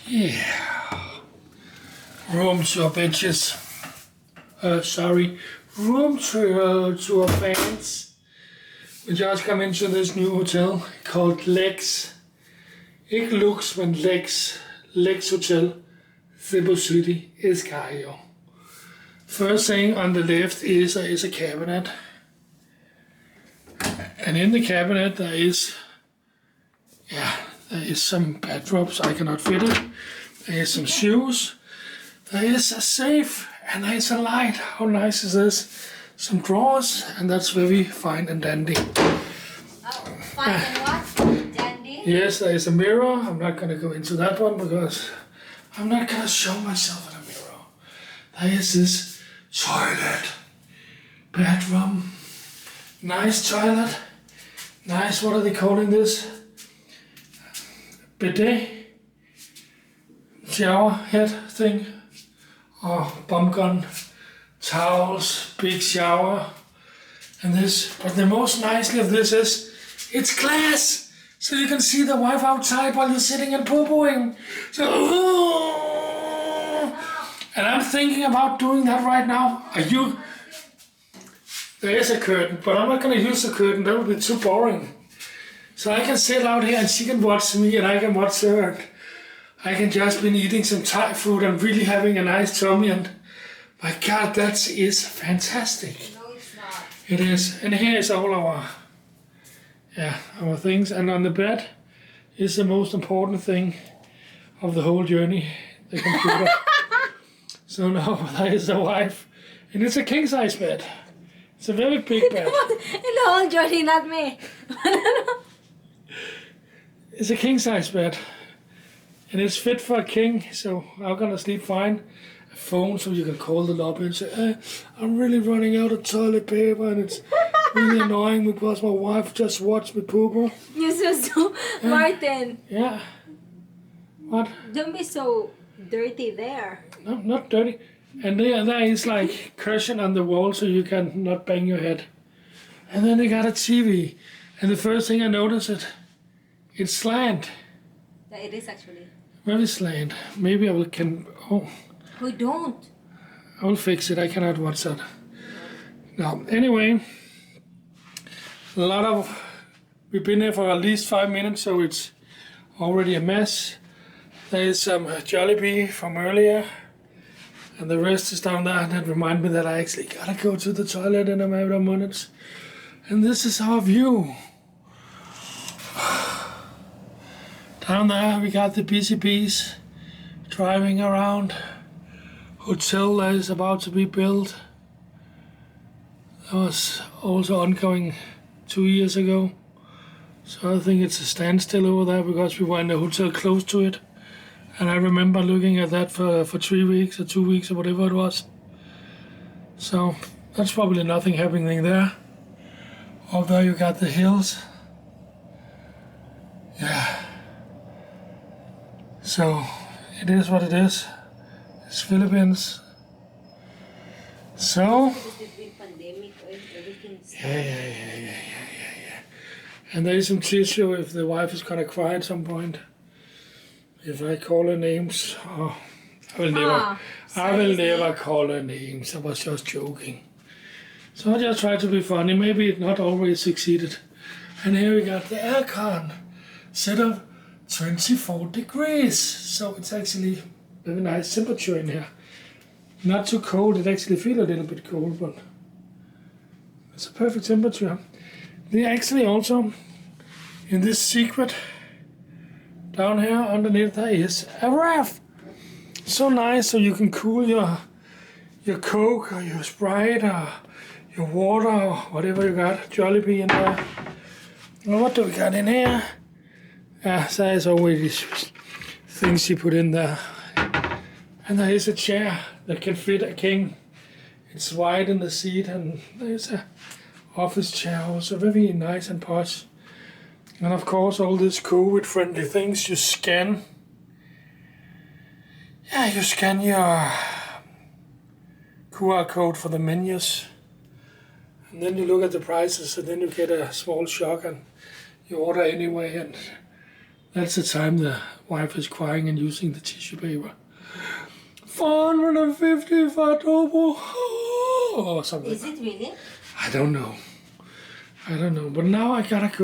Yeah. Room tour bitches. Sorry. Room tour fans. We just come into this new hotel called Lex. Ikke Lux, men Lex. Lex Hotel. Cebu City, Escario. First thing on the left is a cabinet. And in the cabinet there is some backdrops. I cannot fit it. There is some shoes. There is a safe and there is a light. How nice is this? Some drawers, and that's very fine and dandy. Oh, fine and what? Dandy? Yes, there is a mirror. I'm not going to go into that one because I'm not going to show myself in a mirror. There is this toilet, bedroom, nice toilet, nice, what are they calling this? Bidet, shower head thing, or bum gun, towels, big shower, and this. But the most nicely of this is, it's glass, so you can see the wife outside while you're sitting and poo-pooing. So, and I'm thinking about doing that right now. Are you? There is a curtain, but I'm not going to use the curtain. That would be too boring. So I can sit out here and she can watch me and I can watch her. And I can just be eating some Thai food and really having a nice tummy. And my God, that is fantastic. No, it's not. It is. And here is all our things. And on the bed is the most important thing of the whole journey, the computer. So now there is the wife. And it's a king-size bed. It's a very big bed. In the whole journey, not me. It's a king-size bed. And it's fit for a king, so I'm gonna sleep fine. A phone so you can call the lobby and say, I'm really running out of toilet paper and it's really annoying because my wife just watched me poo-poo. You're so Martin. Yeah. What? Don't be so dirty there. No, not dirty. And there is like cushion on the wall so you can not bang your head. And then they got a TV. And the first thing I noticed, it's slant. Yeah, it is actually. Very slant. Maybe I can. Who don't? I will fix it. I cannot watch that. Now, anyway, we've been here for at least 5 minutes, so it's already a mess. There is some Jollibee from earlier, and the rest is down there. And that reminds me that I actually gotta go to the toilet in a matter of minutes. And this is our view. Down there we got the busy bees driving around. Hotel that is about to be built. That was also ongoing 2 years ago. So I think it's a standstill over there because we were in a hotel close to it. And I remember looking at that for 3 weeks or 2 weeks or whatever it was. So that's probably nothing happening there. Although you got the hills. Yeah. So it is what it is. It's Philippines. So yeah. And there is some tissue if the wife is gonna cry at some point. If I call her names, I will never call her names. I was just joking. So I just try to be funny. Maybe it not always succeeded. And here we got the aircon set up 24 degrees. So it's actually very nice temperature in here. Not too cold. It actually feels a little bit cold, but it's a perfect temperature. They actually also, in this secret, down here underneath there is a raft. So nice, so you can cool your Coke or your Sprite or your water or whatever you got. Jollibee in there. Well, what do we got in here? There is always these things you put in there. And there is a chair that can fit a king. It's wide in the seat, and there's a office chair also, very nice and posh. And of course all these COVID-friendly things, you scan. Yeah, you scan your QR code for the menus. And then you look at the prices, and then you get a small shock and you order anyway. And That's the time the wife is crying and using the tissue paper. 450 for Tobo. Or something. Is it really? I don't know. But now I gotta go.